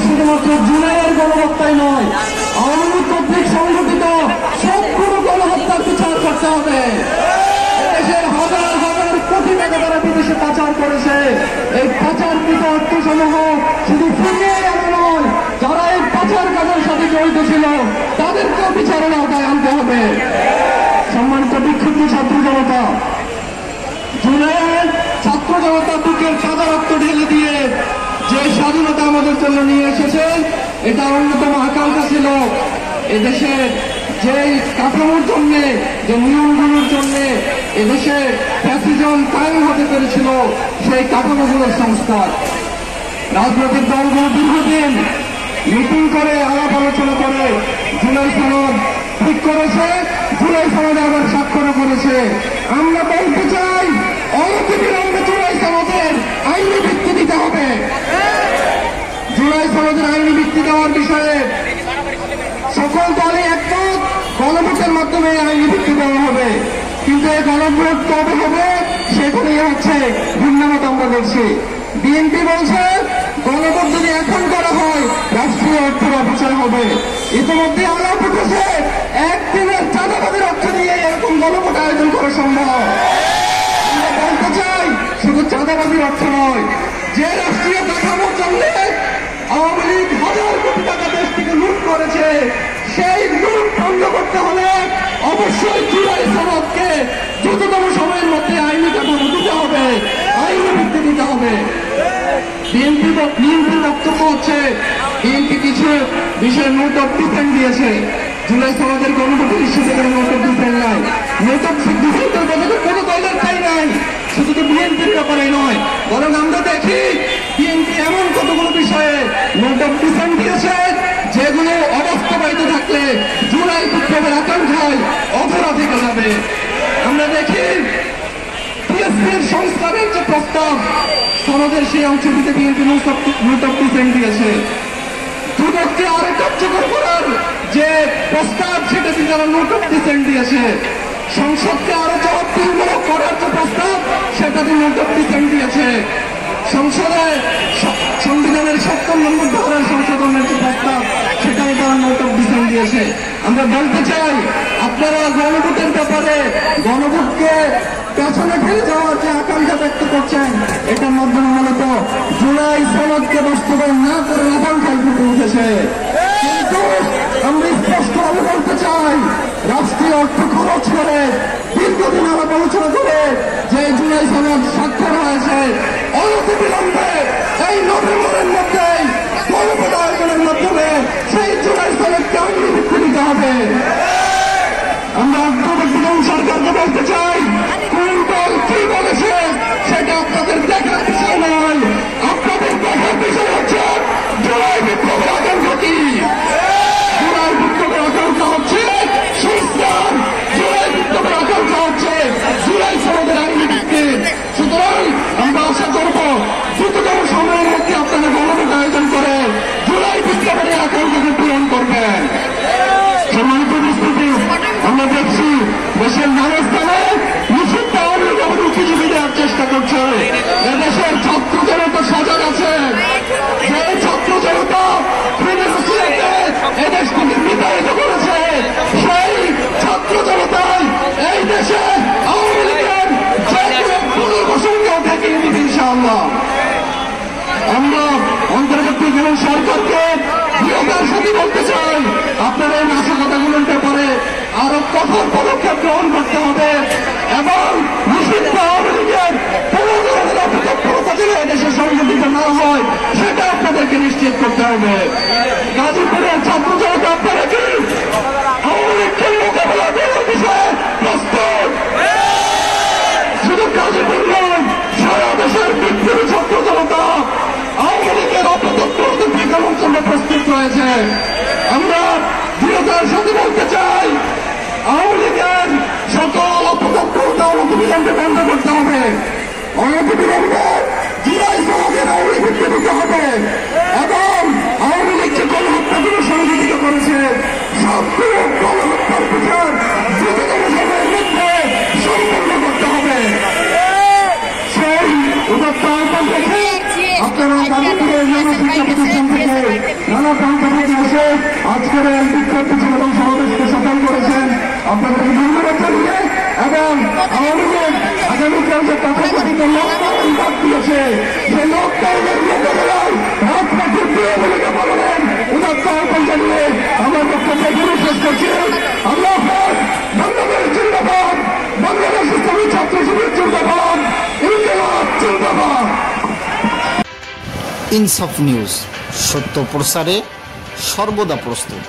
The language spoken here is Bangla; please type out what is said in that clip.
শুধুমাত্র জুলাইয়ের গণহত্যাই নয়, আওয়ামী লীগ কর্তৃক সংগঠিত সবগুলো গণহত্যার বিচার করতে হবে। দেশের হাজার হাজার কোটি টাকা তারা বিদেশে পাচার করেছে। এই পাচারকৃত অর্থসমূহ শুধু ফিরিয়ে আনা নয়, যারা এই পাচার কাজের সাথে জড়িত ছিল তাদেরকেও বিচারের আওতায় আনতে হবে। সম্মানিত বিক্ষুব্ধ ছাত্র জনতা, জুলাইয়ের ছাত্র জনতা বুকের সাদা রক্ত ঢেলে দিয়ে যে স্বাধীনতা আমাদের জন্য নিয়ে এসেছেন, এটা অন্যতম আকাঙ্ক্ষা ছিল এদেশের যে কাঠামোর জন্য, যে নিয়মগুলোর জন্য এদেশে ফ্যাসিজম কায়েম হতে পেরেছিল, সেই কাঠামোগুলোর সংস্কার। রাজনৈতিক দলগুলো দীর্ঘদিন মিটিং করে আলাপ আলোচনা করে জুলাই সনদ ঠিক করেছে, জুলাই সনদে আবার স্বাক্ষর করেছে। আমরা বলতে চাই, অনতিবিলম্বে জুলাই সনদের আইনি ভিত্তি দিতে হবে। জুলাই সনদের আইনি ভিত্তি দেওয়ার বিষয়ে সকল দলে একমত, গণভোটের মাধ্যমে আইনি ভিত্তি দেওয়া হবে। কিন্তু এই গণভোট কবে হবে সেখানেই হচ্ছে ভিন্নমত আমরা দেখছি। বিএনপি বলছে গণভোট যদি এখন করা হয় রাষ্ট্রীয় অর্থের অপচয় হবে। ইতিমধ্যে আলাপ উঠেছে একদিনের চাঁদাবাদের অর্থ দিয়ে এরকম গণভোট আয়োজন করা সম্ভব। আমরা বলতে চাই, শুধু চাঁদাবাজির অর্থ নয়, যে রাষ্ট্রীয় কাঠামোর জন্য আওয়ামী লীগ হাজার কোটি টাকা দেশ থেকে লুট করেছে, সেই লুট বন্ধ করতে হলে অবশ্যই জুলাই সনদকে দ্রুততম সময়ের মধ্যে আইনি কাঠামো দিতে হবে, আইনি ভিত্তি দিতে হবে। বিএনপির বক্তব্য হচ্ছে বিএনপি কিছু বিষয়ে নোট অফ ডিফেন্স দিয়েছে। জুলাই সনদের গণভোটের ইস্যুতে কোনো নোট অফ ডিফেন্স নাই। নোট অফ ডিফেন্সের কথা কোনো দলের চাই নাই, শুধু তো বিএনপির ব্যাপারে নয়, বরং আমরা দেখি বিএনপি এমন কতগুলো বিষয়ে নোট অফ ডিফেন্স দিয়েছে যেগুলো অবাস্তবায়িত থাকলে জুলাই বিপ্লবের আকাঙ্ক্ষায় অধরা থেকে যাবে। আমরা দেখি টিএসপির সংস্কারের যে প্রস্তাব, সনদের সেই অংশটিতে বিএনপি নোট অফ ডিফেন্স দিয়েছে। দুদককে আরো কার্যকর করার যে প্রস্তাব, সেটাতে যারা নোট অফ ডিফেন্স দিয়েছে। সংসদকে আরো জবাবদিহিমূলক করার যে প্রস্তাব, সেটাতে নোট অফ ডিফেন্স দিয়েছে। সংসদে সংবিধানের ৭০ নম্বর ধারার সংশোধনের যে প্রস্তাব, সেটাও তারা নোট অফ ডিফেন্স দিয়েছে। আমরা বলতে চাই, আপনারা গণভোটের ব্যাপারে গণভোটকে পেছনে ফেলে যাওয়ার যে আকাঙ্ক্ষা ব্যক্ত করছেন, এটার মাধ্যমে মূলত জুলাই সনদকে বাস্তবায়ন না করে আকাঙ্ক্ষায় ফুটে উঠেছে। কিন্তু আমরা স্পষ্টভাবে বলতে চাই, রাষ্ট্রীয় অর্থ খরচ করে দীর্ঘদিন আলাপ আলোচনা করে যে জুলাই সনদ স্বাক্ষর হয়েছে, অনতিবিলম্বে এই নভেম্বরের মধ্যেই গণভোট আয়োজনের মাধ্যমে সেই জুলাই সনদকে আইনি ভিত্তি দিতে হবে। আমরা অন্তর্বর্তীকালীন সরকারকে বলতে চাই, কোন দল কি বলেছে সেটা আপনাদের দেখার বিষয় নয়, আপনাদের দেখার বিষয় হচ্ছে জুলাই বিপ্লবের আকাঙ্ক্ষা কি। জুলাই বিপ্লবের আকাঙ্ক্ষা হচ্ছে সংস্কার, জুলাই বিপ্লবের আকাঙ্ক্ষা হচ্ছে জুলাই সনদের আইনি ভিত্তি। সুতরাং আমরা আশা করব দ্রুততম সময়ের মধ্যে আপনারা গণভোট আয়োজন করে জুলাই বিপ্লবের এই আকাঙ্ক্ষাকে পূরণ করবেন। সম্মানিত উপস্থিতি, আমরা দেখছি দেশের নানা স্থানে নিষিদ্ধ আওয়ামী লীগ আমাদের উঁকিঝুঁকি দেওয়ার চেষ্টা করছে। এদেশের ছাত্র জনতা সজাগ আছে, যে ছাত্র জনতা এদেশ থেকে বিতাড়িত করেছে, সেই ছাত্র জনতাই এই দেশে আওয়ামী লীগের পুনর্বাসনকেও ঠেকিয়ে দিবে ইনশাআল্লাহ। আমরা অন্তর্বর্তীকালীন সরকারকে দৃঢ়তার সাথে বলতে চাই, আপনারা এই নাশকতাগুলোর ব্যাপারে আরো কঠোর পদক্ষেপ গ্রহণ করতে হবে এবং নিষিদ্ধ আওয়ামী লীগের কোনো ধরনের অপতৎপরতা যেন এদেশে সংগঠিত না হয় সেটা আপনাদেরকে নিশ্চিত করতে হবে। গাজীপুরের ছাত্র জনতা আপনারা কি আওয়ামী লীগকে মোকাবেলা করার বিষয়ে প্রস্তুত? শুধু গাজীপুর নয়, সারা দেশের বিপ্লবী ছাত্র জনতা আওয়ামী লীগের অপতৎপরতা ঠেকানোর জন্য প্রস্তুত রয়েছে। আমরা দৃঢ়তার সাথে বলতে চাই, আওয়ামী লীগের সকল অপতৎপরতা অনতিবিলম্বে বন্ধ করতে হবে। অনতিবিলম্বে জুলাই সনদের আইনি ভিত্তি দিতে হবে এবং আওয়ামী লীগ যে গণহত্যাগুলো সংঘটিত করেছে সবগুলো গণহত্যার বিচার দ্রুততম সময়ের মধ্যে সম্পন্ন করতে হবে। সেই উদাত্ত আহ্বান রেখে আপনারা গাজীপুরের নানা শিক্ষা প্রতিষ্ঠান থেকে প্রান্ত থেকে এসে আজকের এই বিক্ষোভ মিছিল এবং সমাবেশকে সফল করেছেন। আপনাদেরকে ধন্যবাদ জানিয়ে এবং আওয়ামী লীগ আগামীকাল যে তথাকথিত লকডাউন ডাক দিয়েছে, সেই লকডাউনের মোকাবেলায় রাজপথে তৃণমূলীকে বললেন উদাত্ত আহ্বান জানিয়ে আমার বক্তব্য এখানে শেষ করছি। আল্লাহ হাফেজ। বাংলাদেশ জিন্দাবাদ, বাংলাদেশ ইসলামী ছাত্র শিবির জিন্দাবাদ, ইনকিলাব জিন্দাবাদ। ইনসাফ নিউজ, সত্য প্রচারে সর্বদা প্রস্তুত।